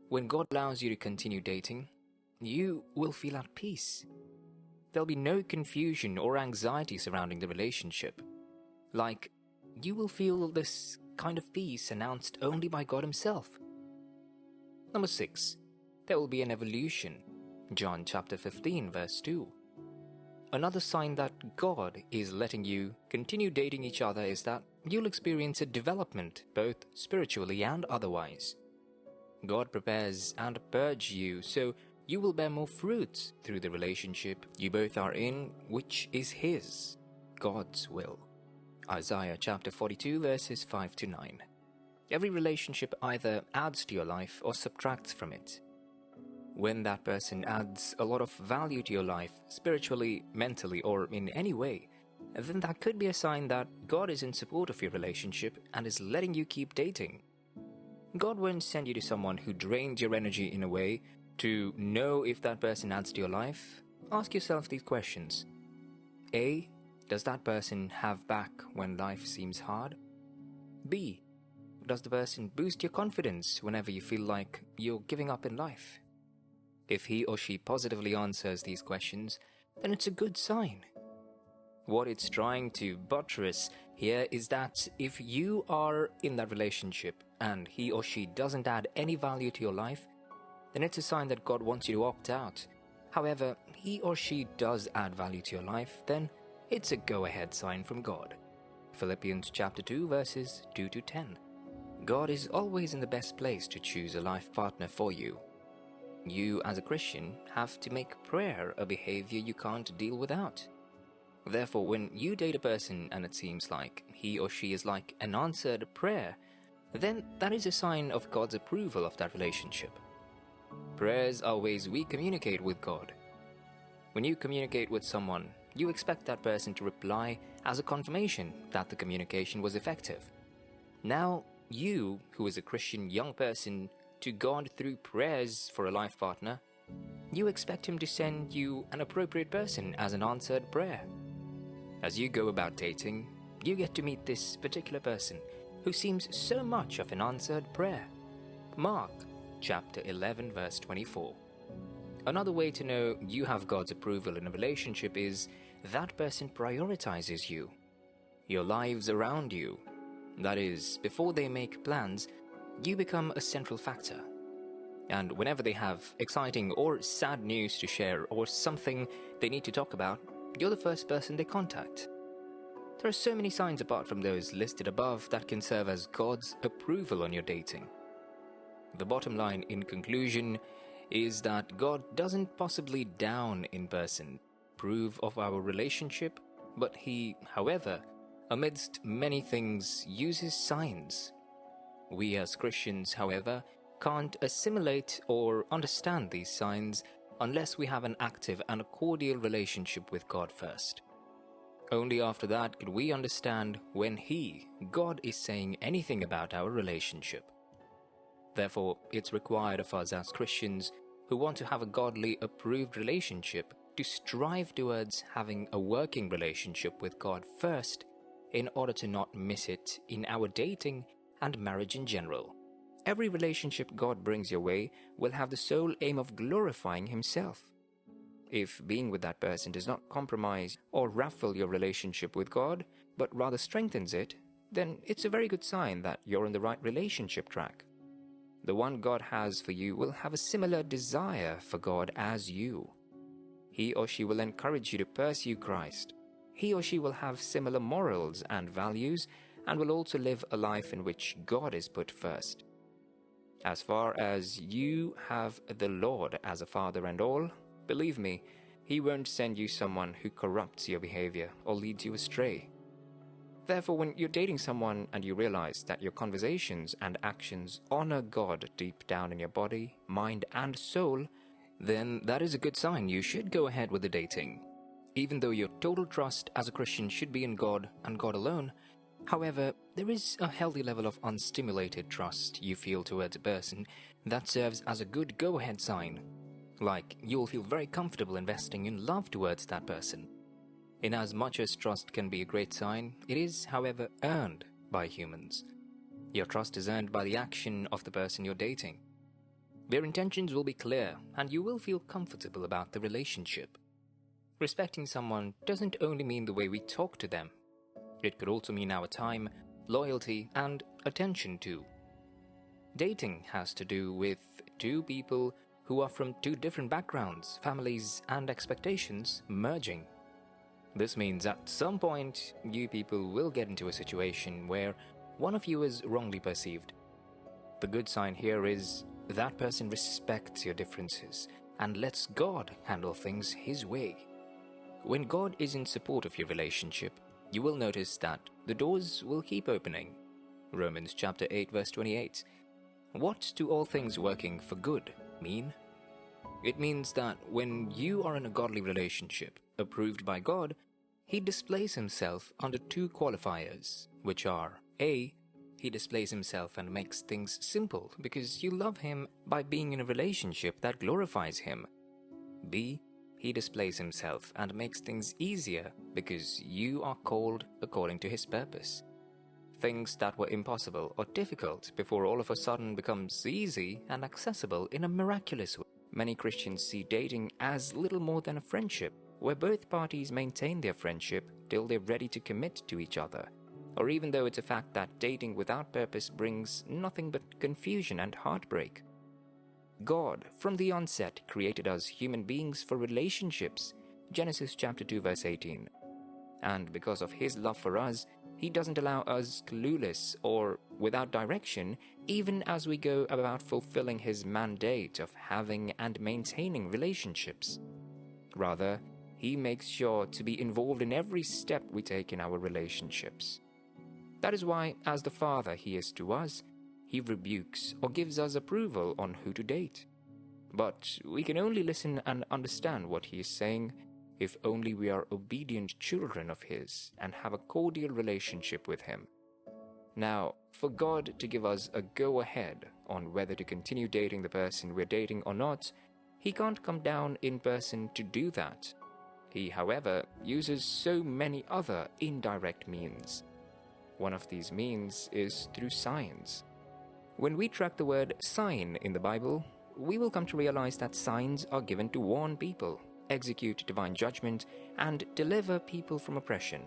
When God allows you to continue dating, you will feel at peace. There'll be no confusion or anxiety surrounding the relationship. Like, you will feel this kind of peace announced only by God Himself. Number 6. There will be an evolution. John chapter 15 verse 2. Another sign that God is letting you continue dating each other is that you'll experience a development, both spiritually and otherwise. God prepares and purges you so you will bear more fruits through the relationship you both are in, which is His, God's will. Isaiah chapter 42 verses 5 to 9. Every relationship either adds to your life or subtracts from it. When that person adds a lot of value to your life, spiritually, mentally, or in any way, then that could be a sign that God is in support of your relationship and is letting you keep dating. God won't send you to someone who drains your energy in a way. To know if that person adds to your life, ask yourself these questions. A. Does that person have back when life seems hard? B. Does the person boost your confidence whenever you feel like you're giving up in life? If he or she positively answers these questions, then it's a good sign. What it's trying to buttress here is that if you are in that relationship and he or she doesn't add any value to your life, then it's a sign that God wants you to opt out. However, he or she does add value to your life, then it's a go-ahead sign from God. Philippians chapter 2 verses 2 to 10. God is always in the best place to choose a life partner for you. You, as a Christian, have to make prayer a behavior you can't deal without. Therefore, when you date a person and it seems like he or she is like an answered prayer, then that is a sign of God's approval of that relationship. Prayers are ways we communicate with God. When you communicate with someone, you expect that person to reply as a confirmation that the communication was effective. Now, you, who is a Christian young person, to God through prayers for a life partner, you expect Him to send you an appropriate person as an answered prayer. As you go about dating, you get to meet this particular person who seems so much of an answered prayer. Mark chapter 11 verse 24. Another way to know you have God's approval in a relationship is that person prioritizes you, your lives around you. That is, before they make plans, you become a central factor. And whenever they have exciting or sad news to share or something they need to talk about, you're the first person they contact. There are so many signs apart from those listed above that can serve as God's approval on your dating. The bottom line in conclusion is that God doesn't possibly down in person approve of our relationship, but He, however, amidst many things, uses signs. We as Christians, however, can't assimilate or understand these signs unless we have an active and a cordial relationship with God first. Only after that could we understand when He, God, is saying anything about our relationship. Therefore, it's required of us as Christians who want to have a godly, approved relationship to strive towards having a working relationship with God first in order to not miss it in our dating and marriage in general. Every relationship God brings your way will have the sole aim of glorifying Himself. If being with that person does not compromise or ruffle your relationship with God, but rather strengthens it, then it's a very good sign that you're on the right relationship track. The one God has for you will have a similar desire for God as you. He or she will encourage you to pursue Christ. He or she will have similar morals and values and will also live a life in which God is put first. As far as you have the Lord as a father and all, believe me, He won't send you someone who corrupts your behavior or leads you astray. Therefore, when you're dating someone and you realize that your conversations and actions honor God deep down in your body, mind, and soul, then that is a good sign you should go ahead with the dating. Even though your total trust as a Christian should be in God and God alone, however, there is a healthy level of unstimulated trust you feel towards a person that serves as a good go-ahead sign. Like, you'll feel very comfortable investing in love towards that person. Inasmuch as trust can be a great sign, it is, however, earned by humans. Your trust is earned by the action of the person you're dating. Their intentions will be clear, and you will feel comfortable about the relationship. Respecting someone doesn't only mean the way we talk to them. It could also mean our time, loyalty, and attention too. Dating has to do with two people who are from two different backgrounds, families, and expectations merging. This means at some point, you people will get into a situation where one of you is wrongly perceived. The good sign here is that person respects your differences and lets God handle things His way. When God is in support of your relationship, you will notice that the doors will keep opening. Romans chapter 8 verse 28. What do all things working for good mean? It means that when you are in a godly relationship, approved by God, He displays Himself under two qualifiers, which are A. He displays Himself and makes things simple because you love Him by being in a relationship that glorifies Him. B. He displays Himself and makes things easier because you are called according to His purpose. Things that were impossible or difficult before all of a sudden becomes easy and accessible in a miraculous way. Many Christians see dating as little more than a friendship, where both parties maintain their friendship till they're ready to commit to each other. Or even though it's a fact that dating without purpose brings nothing but confusion and heartbreak. God, from the onset, created us human beings for relationships, Genesis chapter 2 verse 18. And because of His love for us, He doesn't allow us clueless or without direction, even as we go about fulfilling His mandate of having and maintaining relationships. Rather, He makes sure to be involved in every step we take in our relationships. That is why, as the Father He is to us, He rebukes or gives us approval on who to date. But we can only listen and understand what He is saying if only we are obedient children of His and have a cordial relationship with Him. Now, for God to give us a go-ahead on whether to continue dating the person we're dating or not, He can't come down in person to do that. He, however, uses so many other indirect means. One of these means is through signs. When we track the word sign in the Bible, we will come to realize that signs are given to warn people, execute divine judgment, and deliver people from oppression.